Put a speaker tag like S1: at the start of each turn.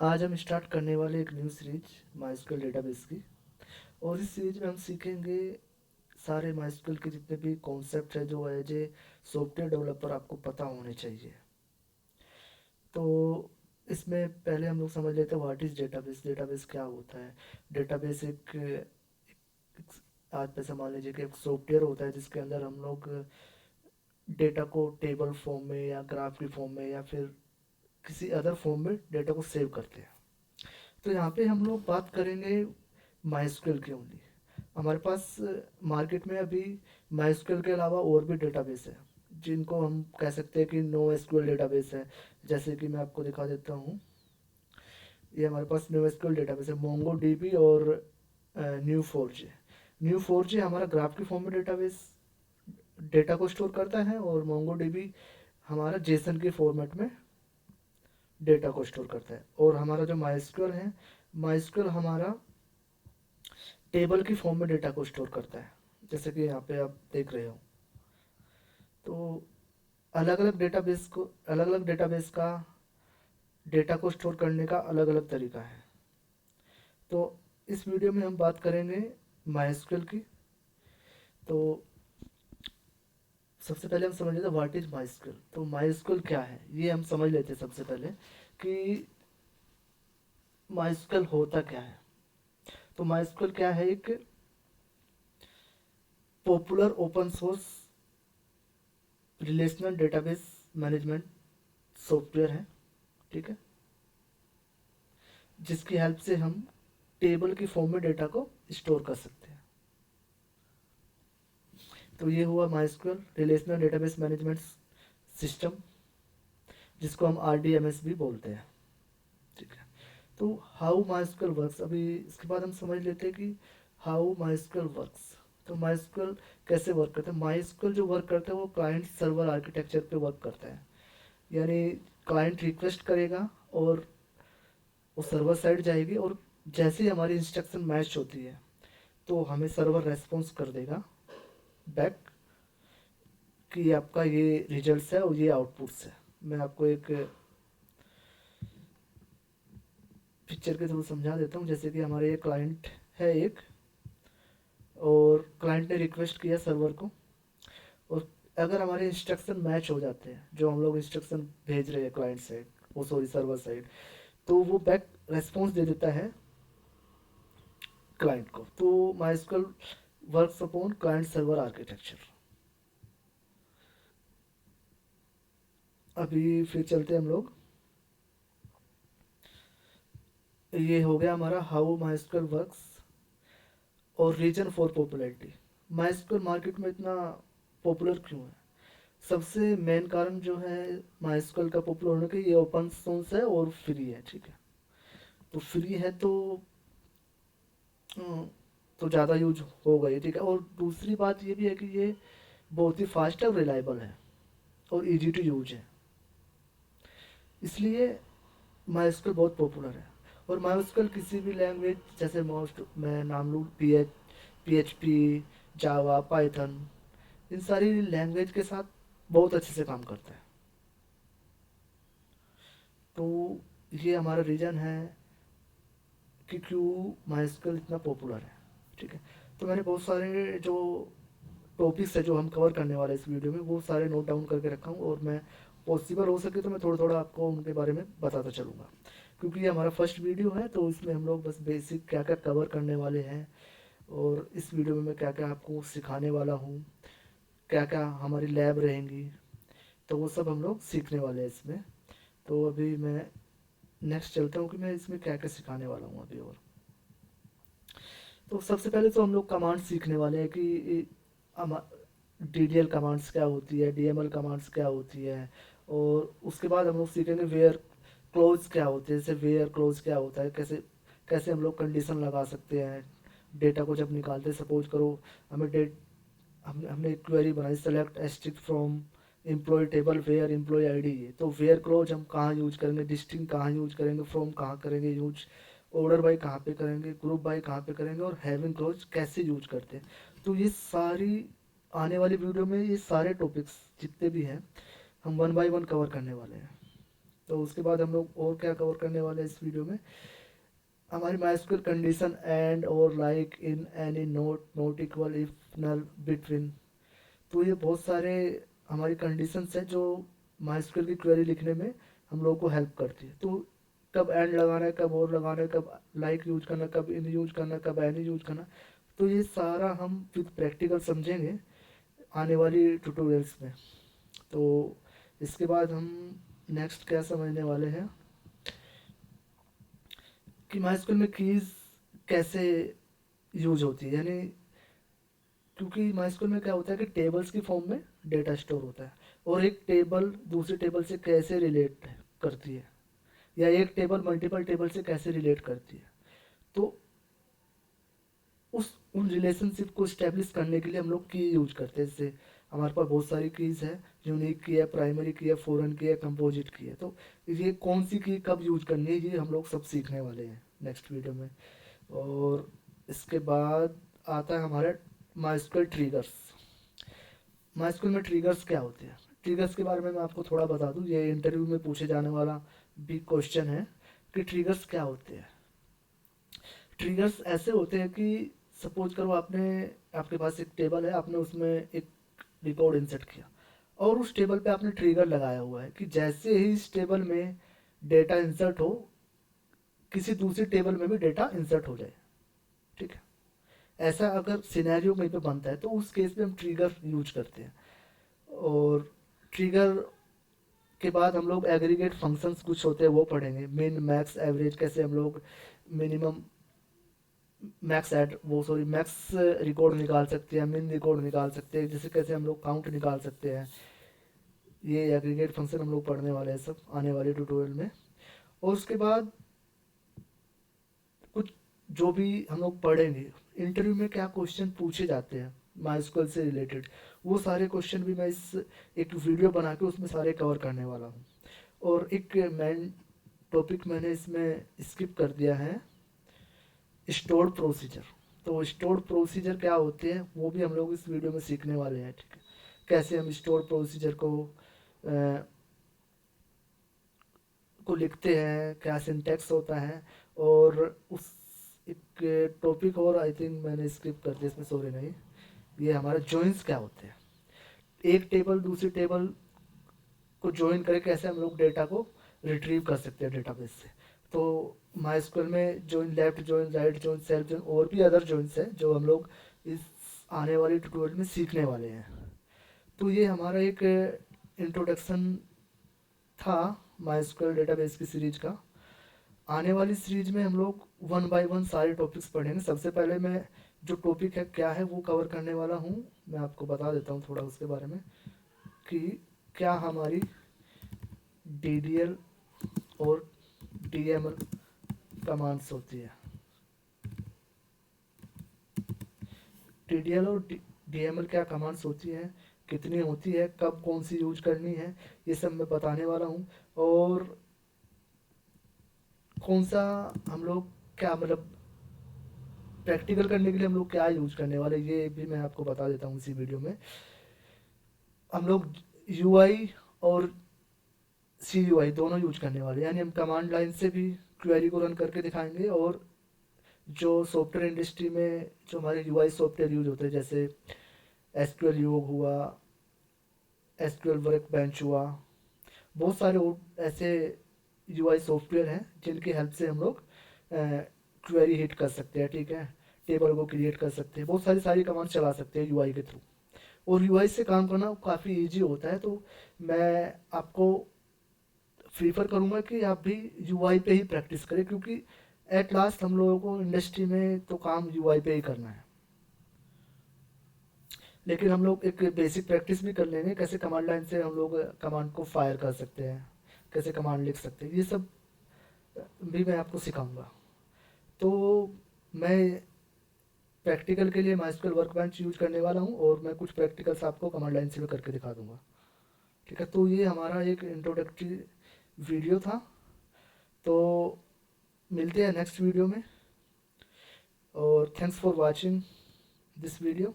S1: आज हम स्टार्ट करने वाले एक न्यू सीरीज माइस्क्ल डेटाबेस की। और इस सीरीज में हम सीखेंगे सारे माइस्क्ल के जितने भी कॉन्सेप्ट है जो एज ए सॉफ्टवेयर डेवलपर आपको पता होने चाहिए। तो इसमें पहले हम लोग समझ लेते हैं व्हाट इज़ डेटाबेस। डेटाबेस क्या होता है। डेटाबेस आज पैसे मान लीजिए कि एक सॉफ्टवेयर होता है जिसके अंदर हम लोग डेटा को टेबल फॉर्म में या ग्राफ की फॉर्म में या फिर किसी अदर फॉर्म में डेटा को सेव करते हैं। तो यहाँ पे हम लोग बात करेंगे माइस्क्ल की ओनली। हमारे पास मार्केट में अभी माइस्क्ल के अलावा और भी डेटाबेस है जिनको हम कह सकते हैं कि नो एसक्यूएल डेटाबेस है। जैसे कि मैं आपको दिखा देता हूँ। ये हमारे पास नो एसक्यूएल डेटाबेस है मोंगो डीबी और न्यू फोर जे। न्यू फोर जे हमारा ग्राफ की फॉर्म में डेटाबेस डेटा को स्टोर करता है और मोंगो डीबी हमारा जेसन के फॉर्मेट में डेटा को स्टोर करता है। और हमारा जो माइस्क्ल है, माइस्क्ल हमारा टेबल की फॉर्म में डेटा को स्टोर करता है, जैसे कि यहाँ पे आप देख रहे हो। तो अलग अलग डेटाबेस का डेटा को स्टोर करने का अलग अलग तरीका है। तो इस वीडियो में हम बात करेंगे माइस्क्ल की। तो सबसे पहले हम समझ लेते हैं व्हाट इज माइस्क्ल। तो माइस्क्ल क्या है ये हम समझ लेते हैं सबसे पहले कि माइस्क्ल होता क्या है। तो माइस्क्ल क्या है, एक popular open source relational database management software है। ठीक है, जिसकी हेल्प से हम टेबल की फॉर्म में डेटा को स्टोर कर सकते हैं। तो ये हुआ MySQL relational database management system, जिसको हम RDMS भी बोलते हैं। ठीक है, तो हाउ माइस्क्ल वर्क्स, अभी इसके बाद हम समझ लेते हैं कि हाउ माइस्क्ल वर्क्स। तो माइस्क्ल कैसे वर्क करता है। माइस्क्ल जो वर्क करता है वो क्लाइंट सर्वर आर्किटेक्चर पे वर्क करता है। यानी क्लाइंट रिक्वेस्ट करेगा और वो सर्वर साइड जाएगी, और जैसे ही हमारी इंस्ट्रक्शन मैच होती है तो हमें सर्वर रेस्पॉन्स कर देगा बैक कि आपका ये रिजल्ट्स है और ये आउटपुट्स है। मैं आपको एक पिक्चर के थ्रू समझा देता हूँ। जैसे कि हमारे ये क्लाइंट है एक, और क्लाइंट ने रिक्वेस्ट किया सर्वर को, और अगर हमारे इंस्ट्रक्शन मैच हो जाते हैं जो हम लोग इंस्ट्रक्शन भेज रहे हैं क्लाइंट साइड, वो सॉरी सर्वर साइड, तो वो बैक रेस्पॉन्स दे देता है क्लाइंट को। तो MySQL works upon client server architecture. अभी फिर चलते हैं हम लोग। ये हो गया हमारा हाउ माइस्क्ल वर्क्स। और reason for popularity, MySQL market में इतना पॉपुलर क्यों है। सबसे मेन कारण जो है माइस्क्ल का पॉपुलर होने का, ये ओपन सोर्स है और फ्री है। ठीक है, तो फ्री है अ, तो ज़्यादा यूज होगा ये। ठीक है, और दूसरी बात ये भी है कि ये बहुत ही फास्ट और रिलायबल है और इजी टू यूज है, इसलिए माइस्क्ल बहुत पॉपुलर है। और माइस्क्ल किसी भी लैंग्वेज, जैसे मोस्ट मैं नाम लूँ PHP, जावा, पाइथन, इन सारी लैंग्वेज के साथ बहुत अच्छे से काम करता है। तो ये हमारा रीज़न है कि क्यों माइस्क्ल इतना पॉपुलर है। ठीक है, तो मैंने बहुत सारे जो टॉपिक्स है जो हम कवर करने वाले हैं इस वीडियो में, वो सारे नोट डाउन करके रखा हूँ, और मैं पॉसिबल हो सके तो मैं थोड़ा थोड़ा आपको उनके बारे में बताता चलूँगा। क्योंकि ये हमारा फर्स्ट वीडियो है तो इसमें हम लोग बस बेसिक क्या क्या कवर करने वाले हैं, और इस वीडियो में मैं क्या क्या आपको सिखाने वाला हूँ, क्या क्या हमारी लैब रहेंगी, तो वो सब हम लोग सीखने वाले हैं इसमें। तो अभी मैं नेक्स्ट चलता हूँ कि मैं इसमें क्या क्या सिखाने वाला हूँ अभी। और तो सबसे पहले तो हम लोग कमांड सीखने वाले हैं कि DDL कमांड्स क्या होती है, DML कमांड्स क्या होती है। और उसके बाद हम लोग सीखेंगे वेयर क्लोज क्या होते हैं। जैसे वेयर क्लोज क्या होता है, कैसे कैसे हम लोग कंडीशन लगा सकते हैं डेटा को जब निकालते हैं। सपोज करो हमें डेट हमने एक क्वेरी बनाई, select asterisk from employee table where employee ID है। तो वेयर क्लोज हम कहाँ यूज करेंगे, डिस्टिंग कहाँ यूज करेंगे, फ्रॉम कहाँ करेंगे यूज, ऑर्डर बाय कहाँ पे करेंगे, ग्रुप बाय कहाँ पे करेंगे, और हैविंग क्लोज कैसे यूज करते हैं। तो ये सारी आने वाली वीडियो में ये सारे टॉपिक्स जितने भी हैं हम वन बाय वन कवर करने वाले हैं। तो उसके बाद हम लोग और क्या कवर करने वाले हैं इस वीडियो में, हमारी माइस्क्यूल कंडीशन एंड और like in any note not equal if null between. तो ये बहुत सारे हमारी कंडीशंस है जो माइस्क्यूल की क्वेरी लिखने में हम लोगों को हेल्प करती है। तो कब एंड लगाना है, कब और लगाना है, कब लाइक यूज करना, कब इन यूज करना, कब एनी यूज करना, तो ये सारा हम विद प्रैक्टिकल समझेंगे आने वाली ट्यूटोरियल्स में। तो इसके बाद हम नेक्स्ट क्या समझने वाले हैं कि माइस्क्यूल में कीज कैसे यूज होती है, यानी क्योंकि माइस्क्यूल में क्या होता है कि टेबल्स की फॉर्म में डेटा स्टोर होता है, और एक टेबल दूसरी टेबल से कैसे रिलेट करती है, या एक टेबल मल्टीपल टेबल से कैसे रिलेट करती है। तो उस उन रिलेशनशिप को स्टैब्लिश करने के लिए हम लोग की यूज करते हैं। जैसे हमारे पास बहुत सारी कीज है, यूनिक की है, प्राइमरी की है, फॉरेन की है, कंपोजिट की है। तो ये कौन सी की कब यूज करनी है ये हम लोग सब सीखने वाले हैं नेक्स्ट वीडियो में। और इसके बाद आता है हमारे माइस्क्यूल ट्रिगर्स। माइस्क्यूल में ट्रिगर्स क्या होते हैं, ट्रिगर्स के बारे में मैं आपको थोड़ा बता दूं, ये इंटरव्यू में पूछे जाने वाला बिग क्वेश्चन है कि ट्रिगर्स क्या होते हैं। ट्रिगर्स ऐसे होते हैं कि सपोज करो आपके पास एक टेबल है, आपने उसमें एक रिकॉर्ड इंसर्ट किया, और उस टेबल पे आपने ट्रिगर लगाया हुआ है कि जैसे ही इस टेबल में डेटा इंसर्ट हो, किसी दूसरी टेबल में भी डेटा इंसर्ट हो जाए। ठीक है, ऐसा अगर सिनेरियो कहीं पे बनता है तो उस केस में हम ट्रिगर यूज करते हैं। और ट्रिगर के बाद हम लोग एग्रीगेट फंक्शंस कुछ होते हैं वो पढ़ेंगे, मिन मैक्स एवरेज, कैसे हम लोग मिनिमम मैक्स एड वो सॉरी मैक्स रिकॉर्ड निकाल सकते हैं, मिन रिकॉर्ड निकाल सकते हैं, जैसे कैसे हम लोग काउंट निकाल सकते हैं। ये एग्रीगेट फंक्शन हम लोग पढ़ने वाले हैं सब आने वाले ट्यूटोरियल में। और उसके बाद कुछ जो भी हम लोग पढ़ेंगे, इंटरव्यू में क्या क्वेश्चन पूछे जाते हैं माइस्क्यूल से रिलेटेड, वो सारे क्वेश्चन भी मैं इस एक वीडियो बना के उसमें सारे कवर करने वाला हूँ। और एक मेन टॉपिक मैंने इसमें स्किप कर दिया है, स्टोर्ड प्रोसीजर। तो स्टोर्ड प्रोसीजर क्या होते हैं वो भी हम लोग इस वीडियो में सीखने वाले हैं। ठीक है, कैसे हम स्टोर्ड प्रोसीजर को लिखते हैं, क्या सिंटेक्स होता है। और उस एक टॉपिक और आई थिंक मैंने स्किप कर दिया इसमें, सॉरी नहीं, ये हमारे जॉइंस क्या होते हैं, एक टेबल दूसरी टेबल को ज्वाइन करके कैसे हम लोग डेटा को रिट्रीव कर सकते हैं डेटाबेस से। तो माइस्क्यूल में join left join right join self join और भी अदर ज्वाइंस हैं जो हम लोग इस आने वाली ट्यूटोरियल में सीखने वाले हैं। तो ये हमारा एक इंट्रोडक्शन था माइस्क्यूल डेटाबेस की सीरीज का। आने वाली सीरीज में हम लोग वन बाय वन सारे टॉपिक्स पढ़ेंगे। सबसे पहले मैं जो टॉपिक है क्या है वो कवर करने वाला हूँ, मैं आपको बता देता हूँ थोड़ा उसके बारे में कि क्या हमारी DDL और DML कमांड्स होती है। DDL और DML क्या कमांड्स होती हैं, कितनी होती है, कब कौन सी यूज करनी है, ये सब मैं बताने वाला हूँ। और कौन सा हम लोग क्या मतलब प्रैक्टिकल करने के लिए हम लोग क्या यूज करने वाले ये भी मैं आपको बता देता हूँ इसी वीडियो में। हम लोग UI और CUI दोनों यूज करने वाले हैं, यानी हम कमांड लाइन से भी क्वेरी को रन करके दिखाएंगे, और जो सॉफ्टवेयर इंडस्ट्री में जो हमारे UI सॉफ्टवेयर यूज होते हैं, जैसे SQL योग हुआ, SQL वर्क बेंच हुआ, बहुत सारे ऐसे UI सॉफ्टवेयर हैं जिनकी हेल्प से हम लोग क्वेरी हिट कर सकते हैं। ठीक है, टेबल को क्रिएट कर सकते हैं, बहुत सारी कमांड चला सकते हैं UI के थ्रू। और UI से काम करना काफ़ी इजी होता है। तो मैं आपको प्रीफर करूँगा कि आप भी UI पे ही प्रैक्टिस करें, क्योंकि एट लास्ट हम लोगों को इंडस्ट्री में तो काम UI पे ही करना है। लेकिन हम लोग एक बेसिक प्रैक्टिस भी कर लेंगे, कैसे कमांड लाइन से हम लोग कमांड को फायर कर सकते हैं, कैसे कमांड लिख सकते हैं, ये सब भी मैं आपको सिखाऊंगा। तो मैं प्रैक्टिकल के लिए माइस्क्यूल वर्कबेंच यूज करने वाला हूँ, और मैं कुछ प्रैक्टिकल्स आपको कमांड लाइन से भी करके दिखा दूंगा। ठीक है, तो ये हमारा एक इंट्रोडक्टरी वीडियो था। तो मिलते हैं नेक्स्ट वीडियो में, और thanks for watching this video.